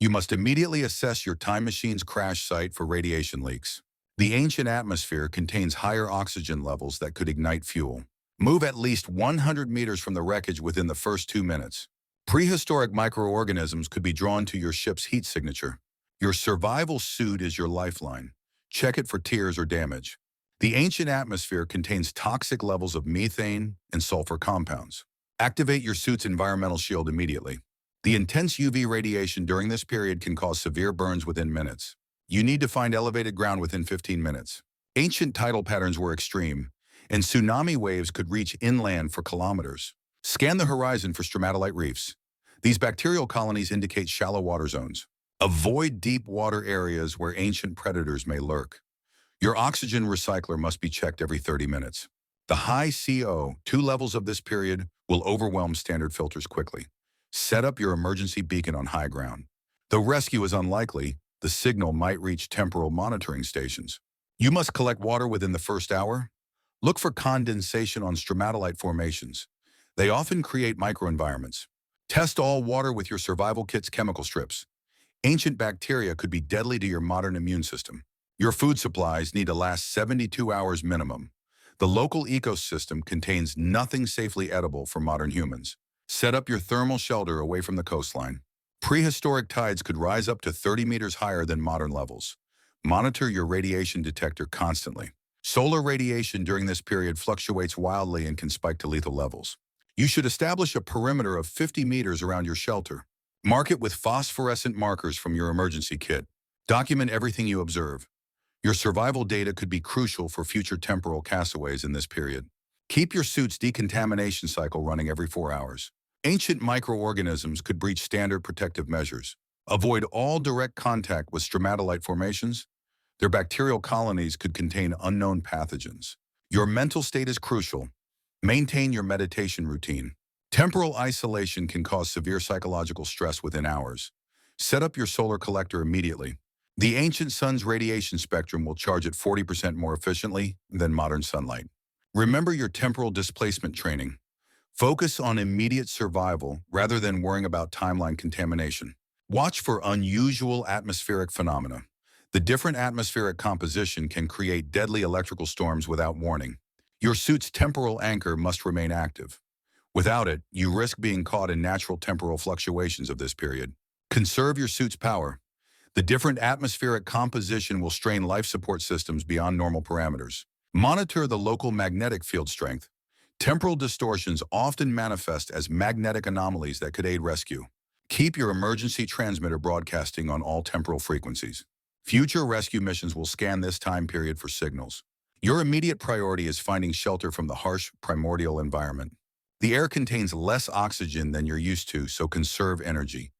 You must immediately assess your time machine's crash site for radiation leaks. The ancient atmosphere contains higher oxygen levels that could ignite fuel. Move at least 100 meters from the wreckage within the first 2 minutes. Prehistoric microorganisms could be drawn to your ship's heat signature. Your survival suit is your lifeline. Check it for tears or damage. The ancient atmosphere contains toxic levels of methane and sulfur compounds. Activate your suit's environmental shield immediately. The intense UV radiation during this period can cause severe burns within minutes. You need to find elevated ground within 15 minutes. Ancient tidal patterns were extreme, and tsunami waves could reach inland for kilometers. Scan the horizon for stromatolite reefs. These bacterial colonies indicate shallow water zones. Avoid deep water areas where ancient predators may lurk. Your oxygen recycler must be checked every 30 minutes. The high CO2 levels of this period will overwhelm standard filters quickly. Set up your emergency beacon on high ground. Though rescue is unlikely, the signal might reach temporal monitoring stations. You must collect water within the first hour. Look for condensation on stromatolite formations. They often create microenvironments. Test all water with your survival kit's chemical strips. Ancient bacteria could be deadly to your modern immune system. Your food supplies need to last 72 hours minimum. The local ecosystem contains nothing safely edible for modern humans. Set up your thermal shelter away from the coastline. Prehistoric tides could rise up to 30 meters higher than modern levels. Monitor your radiation detector constantly. Solar radiation during this period fluctuates wildly and can spike to lethal levels. You should establish a perimeter of 50 meters around your shelter. Mark it with phosphorescent markers from your emergency kit. Document everything you observe. Your survival data could be crucial for future temporal castaways in this period. Keep your suit's decontamination cycle running every 4 hours. Ancient microorganisms could breach standard protective measures. Avoid all direct contact with stromatolite formations. Their bacterial colonies could contain unknown pathogens. Your mental state is crucial. Maintain your meditation routine. Temporal isolation can cause severe psychological stress within hours. Set up your solar collector immediately. The ancient sun's radiation spectrum will charge at 40% more efficiently than modern sunlight. Remember your temporal displacement training. Focus on immediate survival rather than worrying about timeline contamination. Watch for unusual atmospheric phenomena. The different atmospheric composition can create deadly electrical storms without warning. Your suit's temporal anchor must remain active. Without it, you risk being caught in natural temporal fluctuations of this period. Conserve your suit's power. The different atmospheric composition will strain life support systems beyond normal parameters. Monitor the local magnetic field strength. Temporal distortions often manifest as magnetic anomalies that could aid rescue. Keep your emergency transmitter broadcasting on all temporal frequencies. Future rescue missions will scan this time period for signals. Your immediate priority is finding shelter from the harsh, primordial environment. The air contains less oxygen than you're used to, so conserve energy.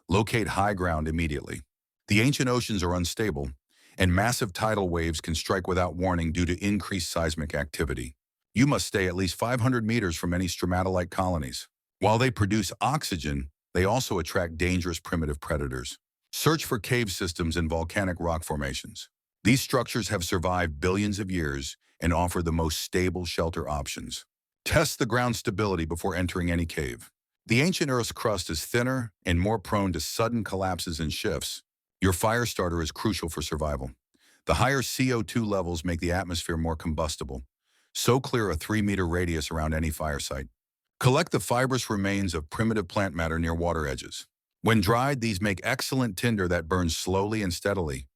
Locate high ground immediately. The ancient oceans are unstable, and massive tidal waves can strike without warning due to increased seismic activity. You must stay at least 500 meters from any stromatolite colonies. While they produce oxygen, they also attract dangerous primitive predators. Search for cave systems and volcanic rock formations. These structures have survived billions of years and offer the most stable shelter options. Test the ground stability before entering any cave. The ancient Earth's crust is thinner and more prone to sudden collapses and shifts. Your fire starter is crucial for survival. The higher CO2 levels make the atmosphere more combustible, so clear a 3-meter radius around any fire site. Collect the fibrous remains of primitive plant matter near water edges. When dried, these make excellent tinder that burns slowly and steadily.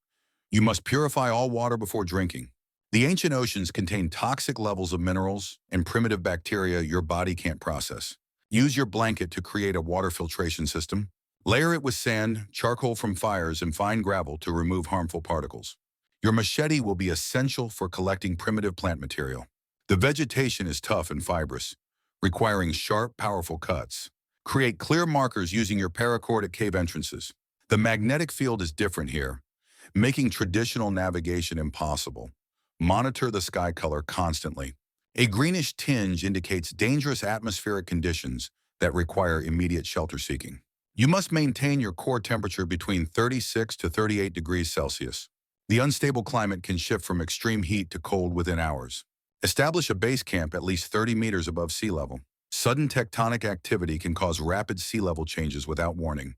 You must purify all water before drinking. The ancient oceans contain toxic levels of minerals and primitive bacteria your body can't process. Use your blanket to create a water filtration system. Layer it with sand, charcoal from fires, and fine gravel to remove harmful particles. Your machete will be essential for collecting primitive plant material. The vegetation is tough and fibrous, requiring sharp, powerful cuts. Create clear markers using your paracord at cave entrances. The magnetic field is different here, making traditional navigation impossible. Monitor the sky color constantly. A greenish tinge indicates dangerous atmospheric conditions that require immediate shelter seeking. You must maintain your core temperature between 36 to 38 degrees Celsius. The unstable climate can shift from extreme heat to cold within hours. Establish a base camp at least 30 meters above sea level. Sudden tectonic activity can cause rapid sea level changes without warning.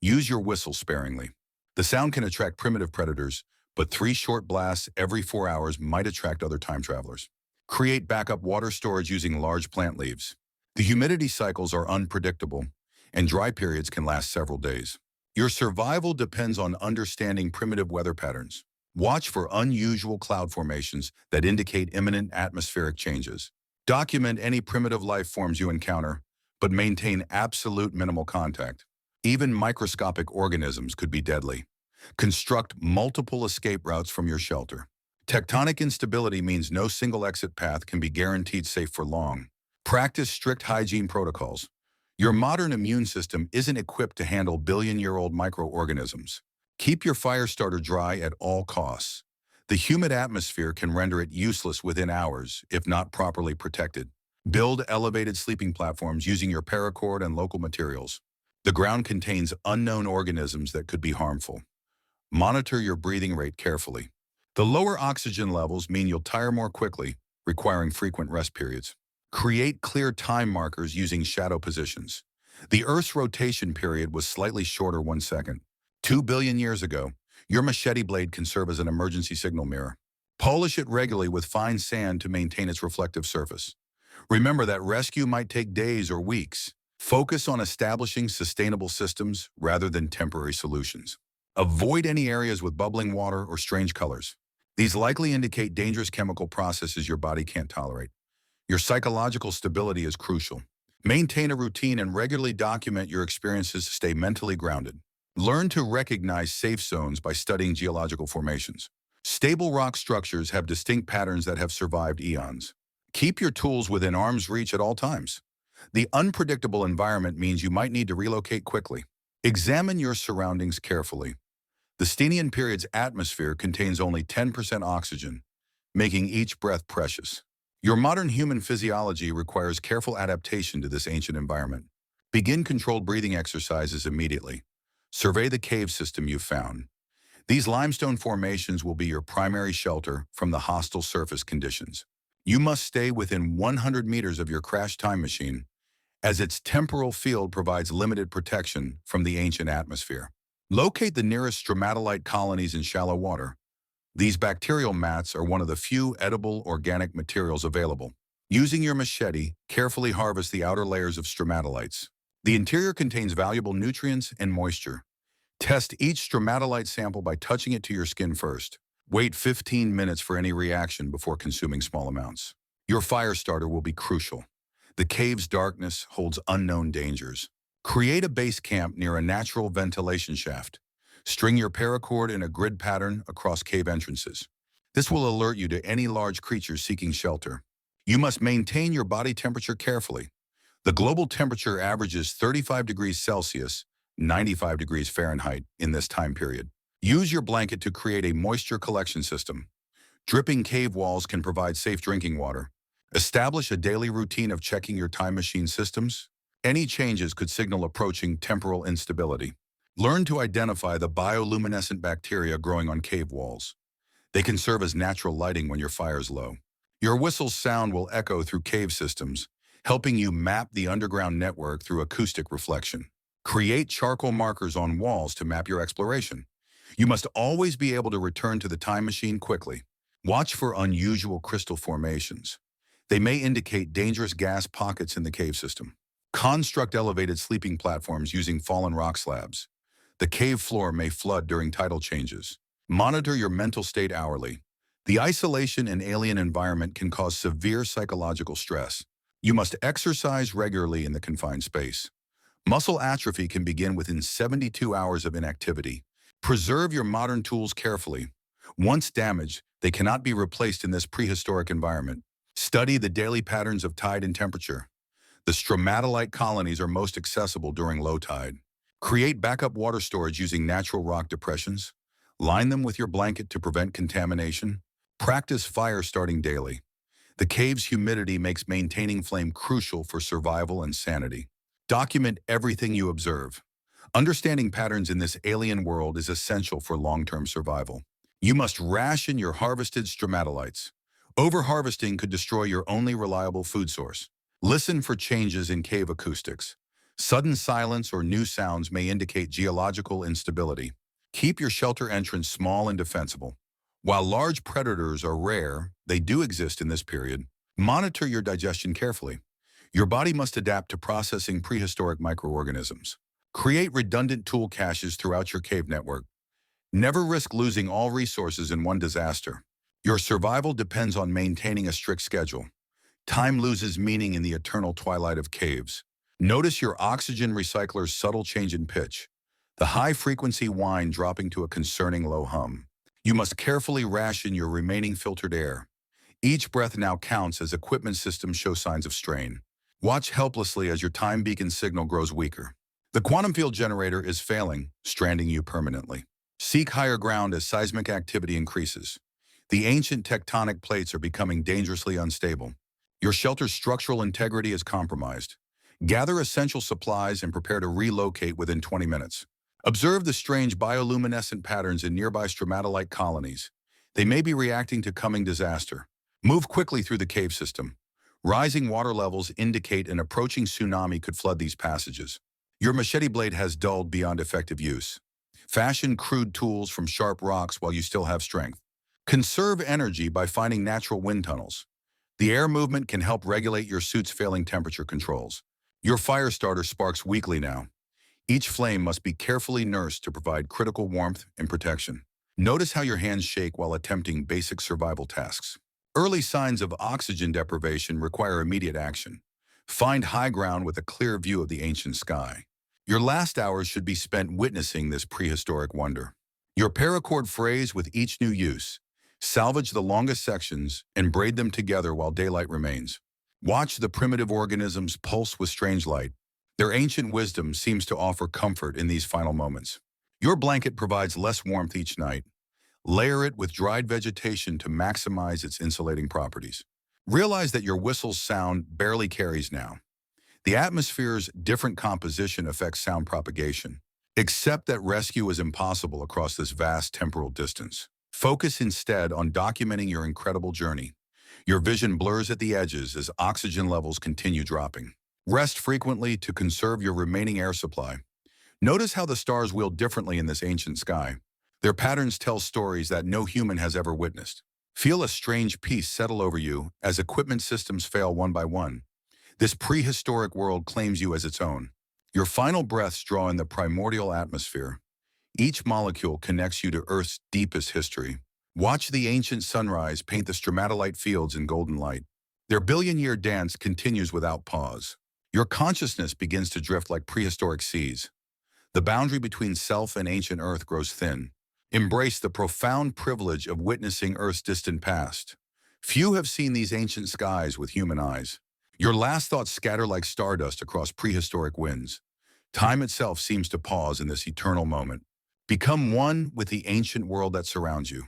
Use your whistle sparingly. The sound can attract primitive predators, but 3 short blasts every 4 hours might attract other time travelers. Create backup water storage using large plant leaves. The humidity cycles are unpredictable, and dry periods can last several days. Your survival depends on understanding primitive weather patterns. Watch for unusual cloud formations that indicate imminent atmospheric changes. Document any primitive life forms you encounter, but maintain absolute minimal contact. Even microscopic organisms could be deadly. Construct multiple escape routes from your shelter. Tectonic instability means no single exit path can be guaranteed safe for long. Practice strict hygiene protocols. Your modern immune system isn't equipped to handle billion-year-old microorganisms. Keep your fire starter dry at all costs. The humid atmosphere can render it useless within hours if not properly protected. Build elevated sleeping platforms using your paracord and local materials. The ground contains unknown organisms that could be harmful. Monitor your breathing rate carefully. The lower oxygen levels mean you'll tire more quickly, requiring frequent rest periods. Create clear time markers using shadow positions. The Earth's rotation period was slightly shorter 1 second. 2 billion years ago, your machete blade can serve as an emergency signal mirror. Polish it regularly with fine sand to maintain its reflective surface. Remember that rescue might take days or weeks. Focus on establishing sustainable systems rather than temporary solutions. Avoid any areas with bubbling water or strange colors. These likely indicate dangerous chemical processes your body can't tolerate. Your psychological stability is crucial. Maintain a routine and regularly document your experiences to stay mentally grounded. Learn to recognize safe zones by studying geological formations. Stable rock structures have distinct patterns that have survived eons. Keep your tools within arm's reach at all times. The unpredictable environment means you might need to relocate quickly. Examine your surroundings carefully. The Stenian period's atmosphere contains only 10% oxygen, making each breath precious. Your modern human physiology requires careful adaptation to this ancient environment. Begin controlled breathing exercises immediately. Survey the cave system you've found. These limestone formations will be your primary shelter from the hostile surface conditions. You must stay within 100 meters of your crash time machine, as its temporal field provides limited protection from the ancient atmosphere. Locate the nearest stromatolite colonies in shallow water. These bacterial mats are one of the few edible organic materials available. Using your machete, carefully harvest the outer layers of stromatolites. The interior contains valuable nutrients and moisture. Test each stromatolite sample by touching it to your skin first. Wait 15 minutes for any reaction before consuming small amounts. Your fire starter will be crucial. The cave's darkness holds unknown dangers. Create a base camp near a natural ventilation shaft. String your paracord in a grid pattern across cave entrances. This will alert you to any large creatures seeking shelter. You must maintain your body temperature carefully. The global temperature averages 35 degrees Celsius, 95 degrees Fahrenheit in this time period. Use your blanket to create a moisture collection system. Dripping cave walls can provide safe drinking water. Establish a daily routine of checking your time machine systems. Any changes could signal approaching temporal instability. Learn to identify the bioluminescent bacteria growing on cave walls. They can serve as natural lighting when your fire's low. Your whistle's sound will echo through cave systems, helping you map the underground network through acoustic reflection. Create charcoal markers on walls to map your exploration. You must always be able to return to the time machine quickly. Watch for unusual crystal formations. They may indicate dangerous gas pockets in the cave system. Construct elevated sleeping platforms using fallen rock slabs. The cave floor may flood during tidal changes. Monitor your mental state hourly. The isolation and alien environment can cause severe psychological stress. You must exercise regularly in the confined space. Muscle atrophy can begin within 72 hours of inactivity. Preserve your modern tools carefully. Once damaged, they cannot be replaced in this prehistoric environment. Study the daily patterns of tide and temperature. The stromatolite colonies are most accessible during low tide. Create backup water storage using natural rock depressions. Line them with your blanket to prevent contamination. Practice fire starting daily. The cave's humidity makes maintaining flame crucial for survival and sanity. Document everything you observe. Understanding patterns in this alien world is essential for long-term survival. You must ration your harvested stromatolites. Overharvesting could destroy your only reliable food source. Listen for changes in cave acoustics. Sudden silence or new sounds may indicate geological instability. Keep your shelter entrance small and defensible. While large predators are rare, they do exist in this period. Monitor your digestion carefully. Your body must adapt to processing prehistoric microorganisms. Create redundant tool caches throughout your cave network. Never risk losing all resources in one disaster. Your survival depends on maintaining a strict schedule. Time loses meaning in the eternal twilight of caves. Notice your oxygen recycler's subtle change in pitch, the high-frequency whine dropping to a concerning low hum. You must carefully ration your remaining filtered air. Each breath now counts as equipment systems show signs of strain. Watch helplessly as your time beacon signal grows weaker. The quantum field generator is failing, stranding you permanently. Seek higher ground as seismic activity increases. The ancient tectonic plates are becoming dangerously unstable. Your shelter's structural integrity is compromised. Gather essential supplies and prepare to relocate within 20 minutes. Observe the strange bioluminescent patterns in nearby stromatolite colonies. They may be reacting to coming disaster. Move quickly through the cave system. Rising water levels indicate an approaching tsunami could flood these passages. Your machete blade has dulled beyond effective use. Fashion crude tools from sharp rocks while you still have strength. Conserve energy by finding natural wind tunnels. The air movement can help regulate your suit's failing temperature controls. Your fire starter sparks weakly now. Each flame must be carefully nursed to provide critical warmth and protection. Notice how your hands shake while attempting basic survival tasks. Early signs of oxygen deprivation require immediate action. Find high ground with a clear view of the ancient sky. Your last hours should be spent witnessing this prehistoric wonder. Your paracord frays with each new use. Salvage the longest sections and braid them together while daylight remains. Watch the primitive organisms pulse with strange light. Their ancient wisdom seems to offer comfort in these final moments. Your blanket provides less warmth each night. Layer it with dried vegetation to maximize its insulating properties. Realize that your whistle's sound barely carries now. The atmosphere's different composition affects sound propagation. Accept that rescue is impossible across this vast temporal distance. Focus instead on documenting your incredible journey. Your vision blurs at the edges as oxygen levels continue dropping. Rest frequently to conserve your remaining air supply. Notice how the stars wheel differently in this ancient sky. Their patterns tell stories that no human has ever witnessed. Feel a strange peace settle over you as equipment systems fail one by one. This prehistoric world claims you as its own. Your final breaths draw in the primordial atmosphere. Each molecule connects you to Earth's deepest history. Watch the ancient sunrise paint the stromatolite fields in golden light. Their billion-year dance continues without pause. Your consciousness begins to drift like prehistoric seas. The boundary between self and ancient Earth grows thin. Embrace the profound privilege of witnessing Earth's distant past. Few have seen these ancient skies with human eyes. Your last thoughts scatter like stardust across prehistoric winds. Time itself seems to pause in this eternal moment. Become one with the ancient world that surrounds you.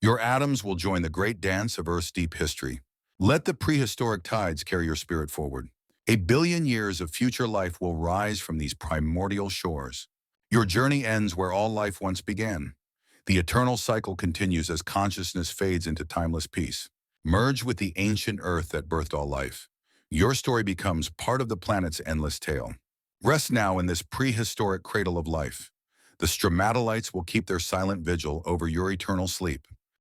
Your atoms will join the great dance of Earth's deep history. Let the prehistoric tides carry your spirit forward. A billion years of future life will rise from these primordial shores. Your journey ends where all life once began. The eternal cycle continues as consciousness fades into timeless peace. Merge with the ancient Earth that birthed all life. Your story becomes part of the planet's endless tale. Rest now in this prehistoric cradle of life. The stromatolites will keep their silent vigil over your eternal sleep.